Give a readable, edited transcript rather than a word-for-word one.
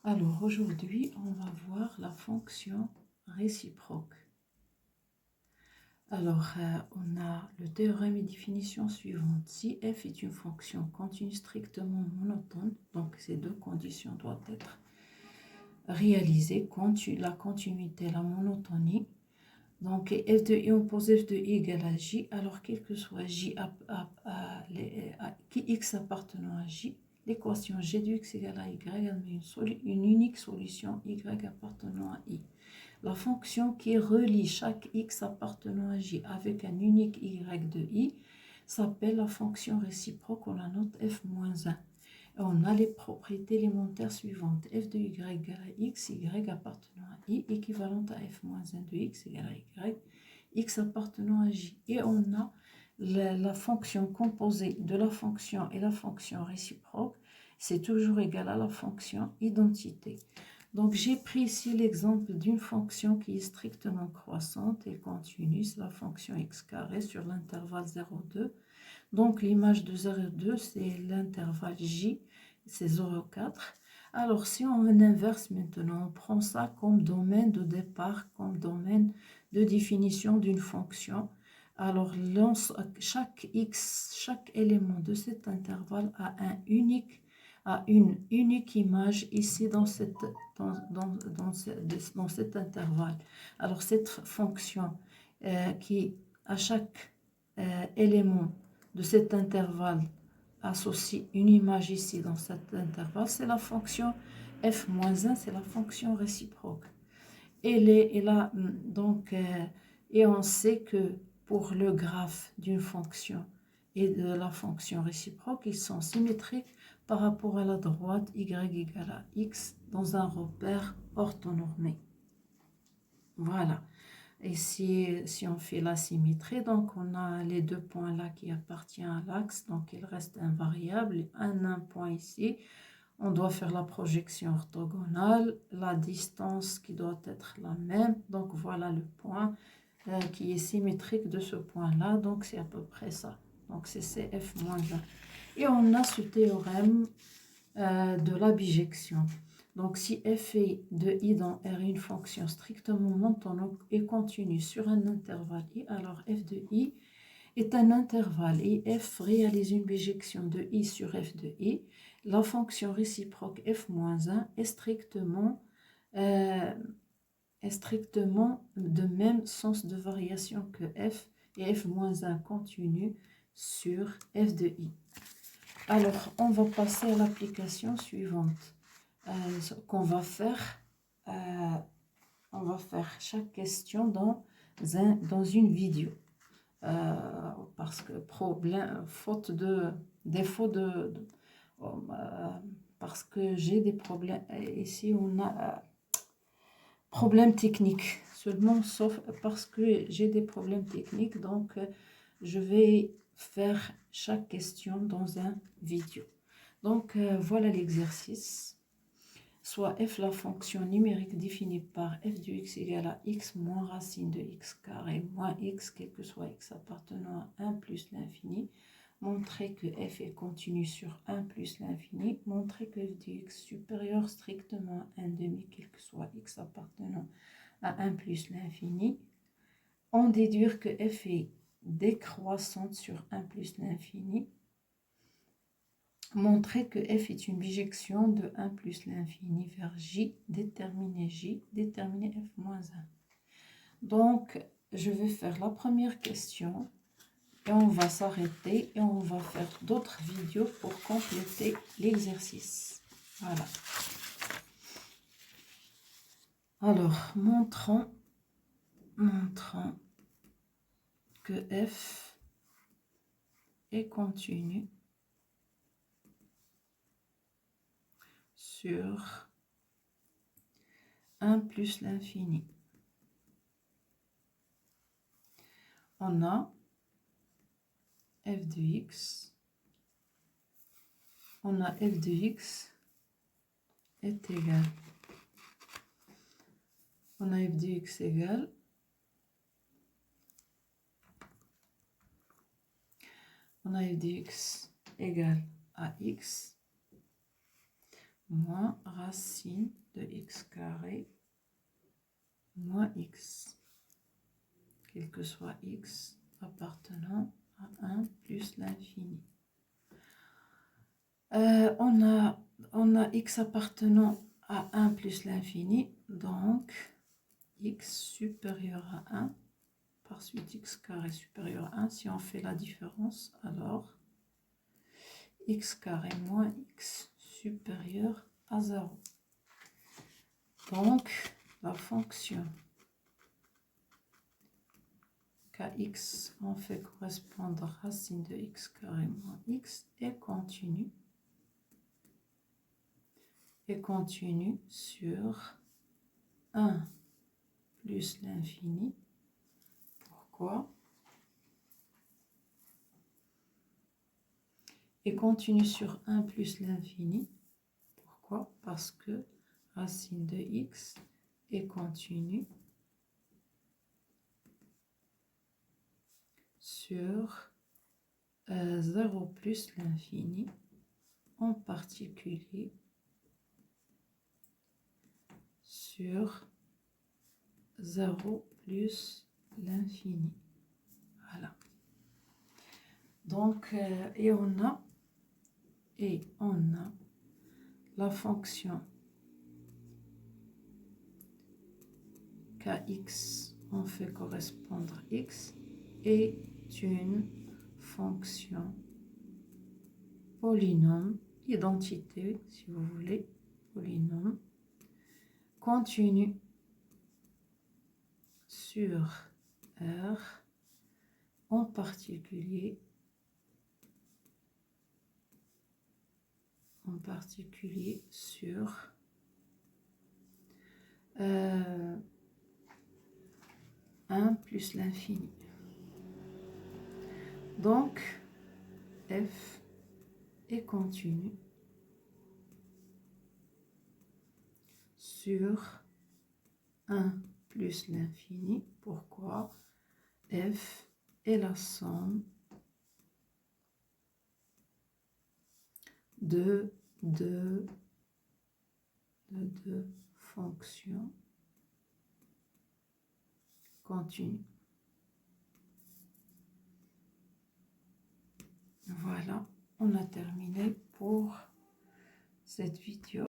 Alors aujourd'hui, on va voir la fonction réciproque. Alors, on a le théorème et définition suivante. Si f est une fonction continue strictement monotone, donc ces deux conditions doivent être réalisées, la continuité, la monotonie. Donc f de i, on pose f de i égale à j, alors quel que soit j, x appartenant à j, l'équation g de x égale à y admet une unique solution y appartenant à i. La fonction qui relie chaque x appartenant à j avec un unique y de i s'appelle la fonction réciproque. On la note f-1. Et on a les propriétés élémentaires suivantes. F de y égale à x, y appartenant à i, équivalente à f-1 de x égale à y, x appartenant à j. Et on a la fonction composée de la fonction et la fonction réciproque. C'est toujours égal à la fonction identité. Donc, j'ai pris ici l'exemple d'une fonction qui est strictement croissante et continue, c'est la fonction x carré sur l'intervalle 0,2. Donc, l'image de 0,2, c'est l'intervalle j, c'est 0,4. Alors, si on inverse maintenant, on prend ça comme domaine de départ, comme domaine de définition d'une fonction. Alors, chaque élément de cet intervalle a une unique image ici dans cet intervalle. Alors, cette fonction qui, à chaque élément de cet intervalle, associe une image ici dans cet intervalle, c'est la fonction f-1, c'est la fonction réciproque. Et on sait que pour le graphe d'une fonction et de la fonction réciproque, ils sont symétriques par rapport à la droite y égale à x dans un repère orthonormé. Voilà. Et si on fait la symétrie, donc on a les deux points là qui appartiennent à l'axe, donc il reste invariable. Un point ici, on doit faire la projection orthogonale, la distance qui doit être la même. Donc voilà le point qui est symétrique de ce point-là, donc c'est à peu près ça. Donc c'est CF-1. Et on a ce théorème de la bijection. Donc si f de i dans R est une fonction strictement montante et continue sur un intervalle i, alors f de i est un intervalle et f réalise une bijection de i sur f de i. La fonction réciproque f-1 est strictement de même sens de variation que f et f-1 continue sur f de i. Alors, on va passer à l'application suivante. Qu'on va faire, on va faire chaque question dans une vidéo. Parce que parce que j'ai des problèmes. Ici, on a problèmes techniques. Seulement, sauf parce que j'ai des problèmes techniques. Donc, je vais faire chaque question dans un vidéo. Donc, voilà l'exercice. Soit f la fonction numérique définie par f de x égale à x moins racine de x carré moins x, quel que soit x appartenant à 1 plus l'infini. Montrer que f est continu sur 1 plus l'infini. Montrer que f de x supérieur strictement à 1 demi, quel que soit x appartenant à 1 plus l'infini. En déduire que f est décroissante sur 1 plus l'infini. Montrer que f est une bijection de 1 plus l'infini vers j, déterminer f moins 1. Donc, je vais faire la première question et on va s'arrêter et on va faire d'autres vidéos pour compléter l'exercice. Voilà. Alors, montrons que f est continu sur 1 plus l'infini. On a f de x. On a f de x est égal. On a f de x égale. On a f de x égale à x. moins racine de x carré moins x, quel que soit x appartenant à 1 plus l'infini. On a x appartenant à 1 plus l'infini, donc x supérieur à 1, par suite x carré supérieur à 1. Si on fait la différence, alors x carré moins x supérieur à 0. Donc, la fonction kx, on fait correspondre racine de x carré moins x est continue. Et continue sur 1 plus l'infini. Pourquoi? Et continue sur 1 plus l'infini. Pourquoi? Parce que racine de x est continue sur 0 plus l'infini, en particulier sur 0 plus l'infini. Voilà. Donc, et on a la fonction kx, on fait correspondre x, est une fonction polynôme, identité si vous voulez, polynôme, continue sur R, en particulier sur 1 plus l'infini. Donc, f est continue sur 1 plus l'infini. Pourquoi? F est la somme de deux fonctions continues. Voilà, on a terminé pour cette vidéo.